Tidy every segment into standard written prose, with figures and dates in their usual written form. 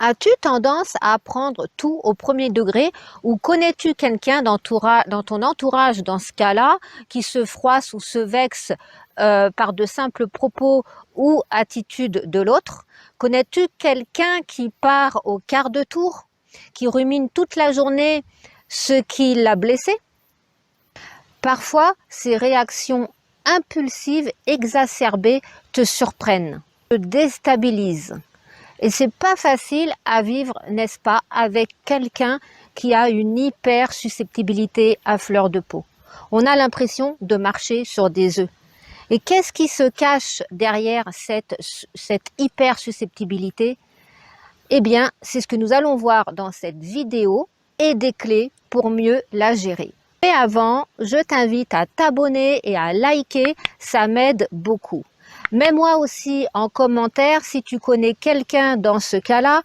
As-tu tendance à prendre tout au premier degré ou connais-tu quelqu'un dans ton entourage, dans ce cas-là, qui se froisse ou se vexe par de simples propos ou attitudes de l'autre? Connais-tu quelqu'un qui part au quart de tour, qui rumine toute la journée ce qui l'a blessé? Parfois, ces réactions impulsives, exacerbées, te surprennent, te déstabilisent. Et c'est pas facile à vivre, n'est-ce pas, avec quelqu'un qui a une hyper susceptibilité à fleur de peau. On a l'impression de marcher sur des œufs. Et qu'est-ce qui se cache derrière cette hyper susceptibilité? Eh bien, c'est ce que nous allons voir dans cette vidéo et des clés pour mieux la gérer. Mais avant, je t'invite à t'abonner et à liker, ça m'aide beaucoup. Mets-moi aussi en commentaire si tu connais quelqu'un dans ce cas-là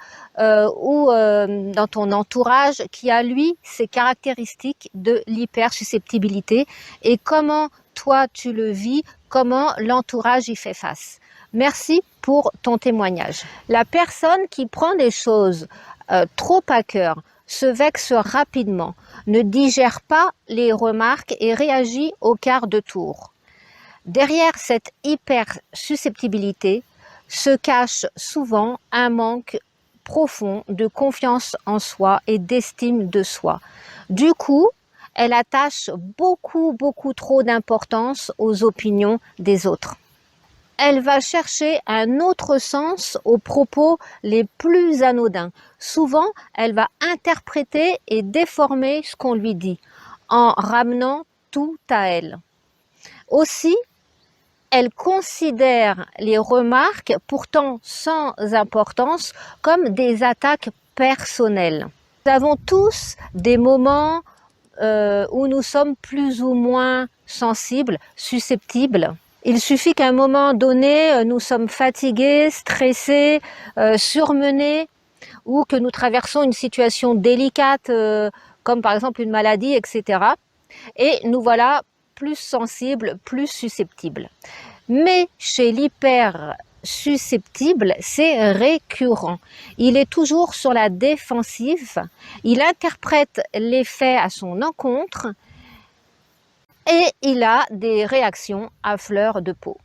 ou dans ton entourage qui a lui ces caractéristiques de l'hypersusceptibilité et comment toi tu le vis, comment l'entourage y fait face. Merci pour ton témoignage. La personne qui prend des choses trop à cœur, se vexe rapidement, ne digère pas les remarques et réagit au quart de tour. Derrière cette hyper-susceptibilité se cache souvent un manque profond de confiance en soi et d'estime de soi. Du coup, elle attache beaucoup trop d'importance aux opinions des autres. Elle va chercher un autre sens aux propos les plus anodins. Souvent, elle va interpréter et déformer ce qu'on lui dit en ramenant tout à elle. Aussi, elle considère les remarques, pourtant sans importance, comme des attaques personnelles. Nous avons tous des moments où nous sommes plus ou moins sensibles, susceptibles. Il suffit qu'à un moment donné, nous sommes fatigués, stressés, surmenés, ou que nous traversons une situation délicate, comme par exemple une maladie, etc. Et nous voilà plus sensibles, plus susceptibles. Mais chez l'hyper susceptible, c'est récurrent. Il est toujours sur la défensive, il interprète les faits à son encontre et il a des réactions à fleur de peau,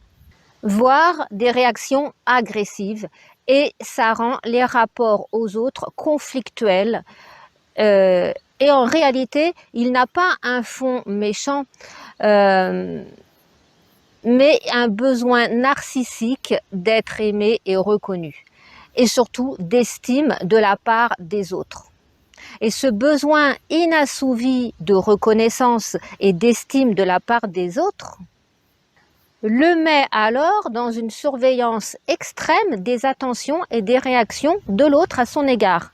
voire des réactions agressives, et ça rend les rapports aux autres conflictuels. Et en réalité, il n'a pas un fond méchant, mais un besoin narcissique d'être aimé et reconnu, et surtout d'estime de la part des autres. Et ce besoin inassouvi de reconnaissance et d'estime de la part des autres le met alors dans une surveillance extrême des attentions et des réactions de l'autre à son égard.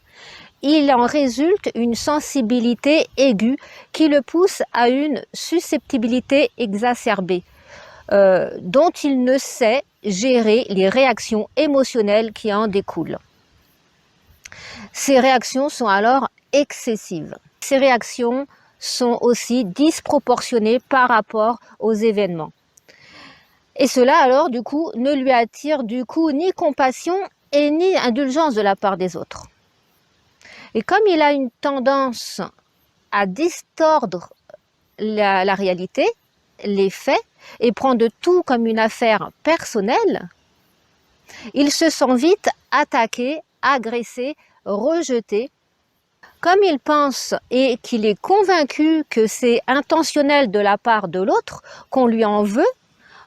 Il en résulte une sensibilité aiguë qui le pousse à une susceptibilité exacerbée, dont il ne sait gérer les réactions émotionnelles qui en découlent. Ces réactions sont alors excessives. Ces réactions sont aussi disproportionnées par rapport aux événements. Et cela alors du coup ne lui attire ni compassion et ni indulgence de la part des autres. Et comme il a une tendance à distordre la réalité, les faits, et prendre tout comme une affaire personnelle, il se sent vite attaqué, agressé, rejeté. Comme il pense et qu'il est convaincu que c'est intentionnel de la part de l'autre, qu'on lui en veut,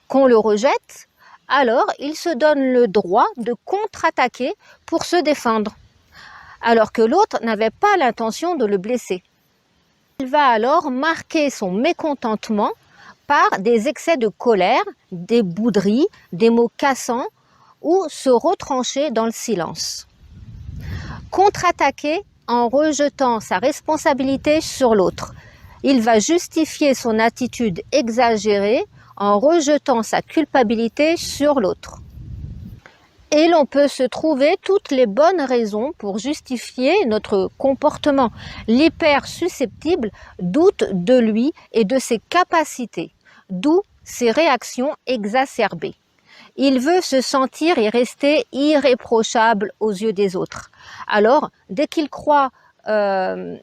qu'on le rejette, alors il se donne le droit de contre-attaquer pour se défendre, alors que l'autre n'avait pas l'intention de le blesser. Il va alors marquer son mécontentement par des excès de colère, des bouderies, des mots cassants, ou se retrancher dans le silence. Contre-attaquer en rejetant sa responsabilité sur l'autre. Il va justifier son attitude exagérée en rejetant sa culpabilité sur l'autre. Et l'on peut se trouver toutes les bonnes raisons pour justifier notre comportement. L'hyper-susceptible doute de lui et de ses capacités, d'où ses réactions exacerbées. Il veut se sentir et rester irréprochable aux yeux des autres. Alors, dès qu'il croit qu'on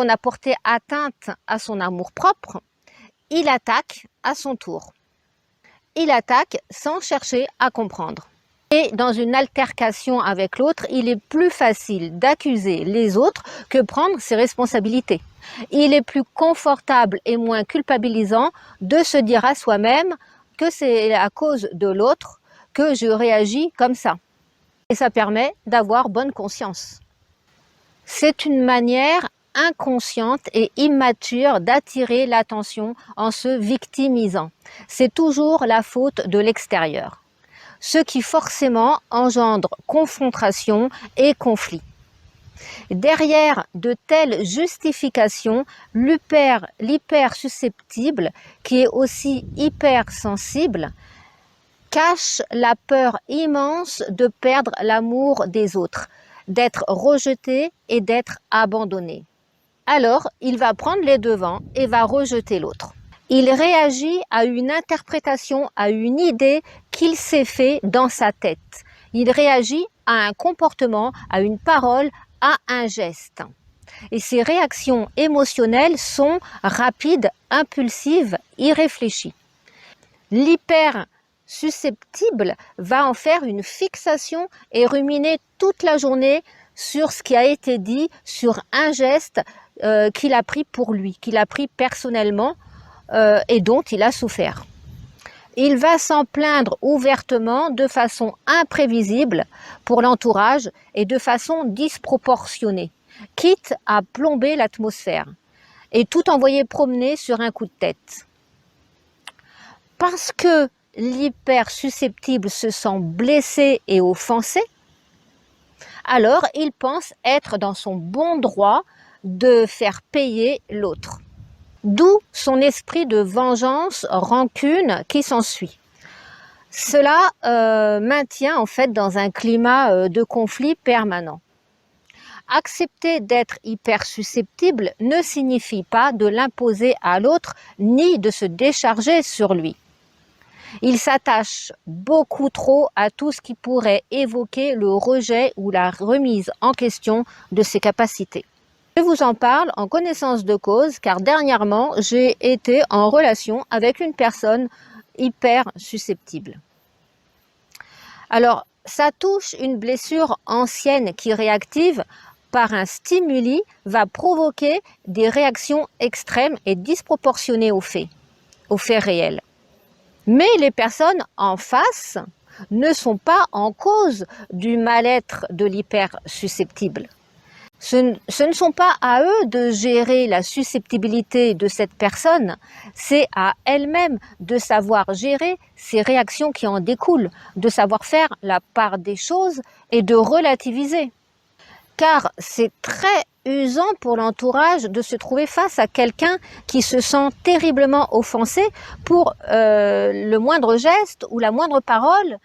a porté atteinte à son amour-propre, il attaque à son tour. Il attaque sans chercher à comprendre. Et dans une altercation avec l'autre, il est plus facile d'accuser les autres que prendre ses responsabilités. Il est plus confortable et moins culpabilisant de se dire à soi-même que c'est à cause de l'autre que je réagis comme ça. Et ça permet d'avoir bonne conscience. C'est une manière inconsciente et immature d'attirer l'attention en se victimisant. C'est toujours la faute de l'extérieur, ce qui forcément engendre confrontation et conflit. Derrière de telles justifications, l'hypersusceptible, qui est aussi hypersensible, cache la peur immense de perdre l'amour des autres, d'être rejeté et d'être abandonné. Alors, il va prendre les devants et va rejeter l'autre. Il réagit à une interprétation, à une idée qu'il s'est fait dans sa tête. Il réagit à un comportement, à une parole, à un geste. Et ces réactions émotionnelles sont rapides, impulsives, irréfléchies. L'hypersusceptible va en faire une fixation et ruminer toute la journée sur ce qui a été dit, sur un geste qu'il a pris pour lui, qu'il a pris personnellement et dont il a souffert. Il va s'en plaindre ouvertement de façon imprévisible pour l'entourage et de façon disproportionnée, quitte à plomber l'atmosphère et tout envoyer promener sur un coup de tête. Parce que l'hypersusceptible se sent blessé et offensé, alors il pense être dans son bon droit de faire payer l'autre. D'où son esprit de vengeance, rancune qui s'ensuit. Cela maintient en fait dans un climat de conflit permanent. Accepter d'être hypersusceptible ne signifie pas de l'imposer à l'autre ni de se décharger sur lui. Il s'attache beaucoup trop à tout ce qui pourrait évoquer le rejet ou la remise en question de ses capacités. Je vous en parle en connaissance de cause car dernièrement, j'ai été en relation avec une personne hyper susceptible. Alors, ça touche une blessure ancienne qui réactive par un stimuli va provoquer des réactions extrêmes et disproportionnées aux faits réels. Mais les personnes en face ne sont pas en cause du mal-être de l'hypersusceptible. Ce ne sont pas à eux de gérer la susceptibilité de cette personne, c'est à elle-même de savoir gérer ces réactions qui en découlent, de savoir faire la part des choses et de relativiser. Car c'est très usant pour l'entourage de se trouver face à quelqu'un qui se sent terriblement offensé pour le moindre geste ou la moindre parole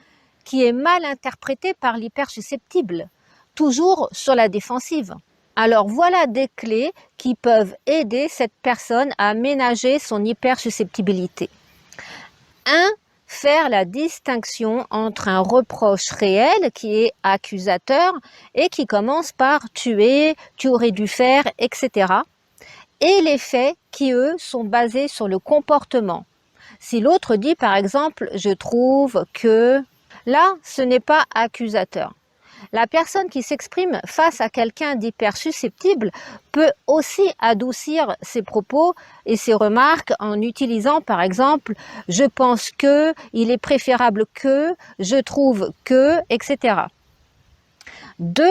qui est mal interprétée par l'hypersusceptible, toujours sur la défensive. Alors voilà des clés qui peuvent aider cette personne à ménager son hypersusceptibilité. 1. Faire la distinction entre un reproche réel qui est accusateur et qui commence par tuer, tu aurais dû faire, etc. et les faits qui, eux, sont basés sur le comportement. Si l'autre dit par exemple « je trouve que… », là, ce n'est pas accusateur. La personne qui s'exprime face à quelqu'un d'hypersusceptible peut aussi adoucir ses propos et ses remarques en utilisant par exemple « je pense que »,« il est préférable que »,« je trouve que », etc. 2.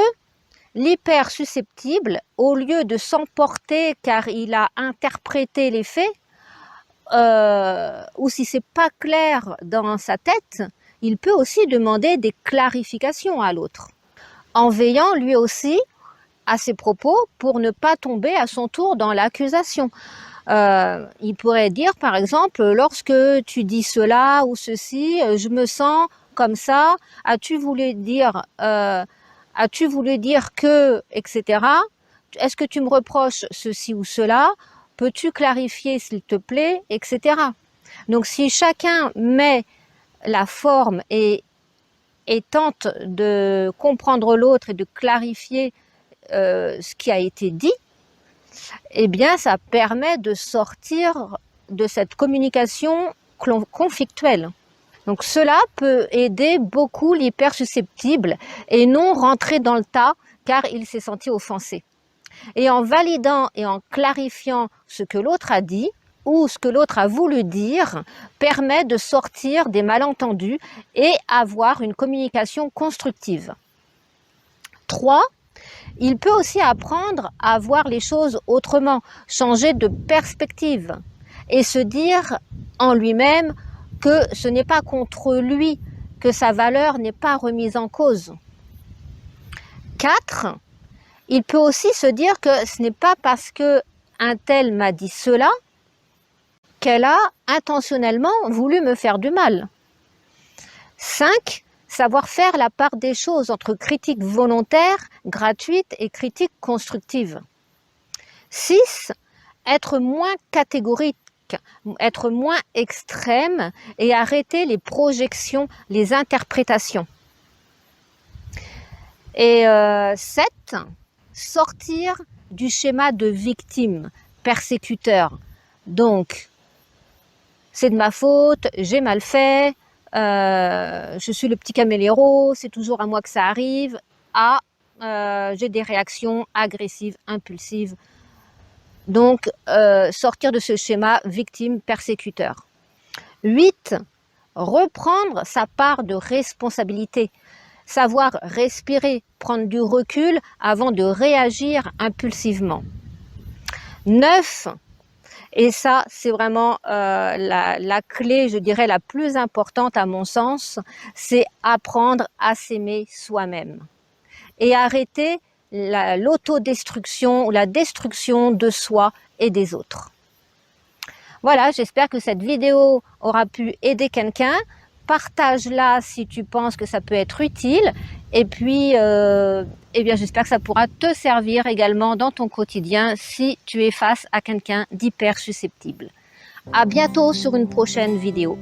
L'hypersusceptible, au lieu de s'emporter car il a interprété les faits, ou si c'est pas clair dans sa tête, il peut aussi demander des clarifications à l'autre, en veillant lui aussi à ses propos pour ne pas tomber à son tour dans l'accusation. Il pourrait dire par exemple, lorsque tu dis cela ou ceci, je me sens comme ça, as-tu voulu dire que, etc. Est-ce que tu me reproches ceci ou cela? Peux-tu clarifier s'il te plaît, etc. Donc si chacun met la forme et tente de comprendre l'autre et de clarifier ce qui a été dit, eh bien, ça permet de sortir de cette communication conflictuelle. Donc cela peut aider beaucoup l'hypersusceptible et non rentrer dans le tas car il s'est senti offensé. Et en validant et en clarifiant ce que l'autre a dit ou ce que l'autre a voulu dire, permet de sortir des malentendus et avoir une communication constructive. 3. Il peut aussi apprendre à voir les choses autrement, changer de perspective et se dire en lui-même que ce n'est pas contre lui, que sa valeur n'est pas remise en cause. 4. Il peut aussi se dire que ce n'est pas parce qu'un tel m'a dit cela qu'elle a intentionnellement voulu me faire du mal. 5. Savoir faire la part des choses entre critique volontaire, gratuite et critique constructive. 6. Être moins catégorique, être moins extrême et arrêter les projections, les interprétations. Et 7. Sortir du schéma de victime, persécuteur. Donc, c'est de ma faute, j'ai mal fait, je suis le petit caméléro, c'est toujours à moi que ça arrive, j'ai des réactions agressives, impulsives. Donc, sortir de ce schéma victime-persécuteur. 8. Reprendre sa part de responsabilité. Savoir respirer, prendre du recul avant de réagir impulsivement. 9. Et ça, c'est vraiment la clé, je dirais, la plus importante à mon sens, c'est apprendre à s'aimer soi-même et arrêter l'autodestruction ou la destruction de soi et des autres. Voilà, j'espère que cette vidéo aura pu aider quelqu'un. Partage-la si tu penses que ça peut être utile. Et puis, eh bien, j'espère que ça pourra te servir également dans ton quotidien si tu es face à quelqu'un d'hyper susceptible. À bientôt sur une prochaine vidéo.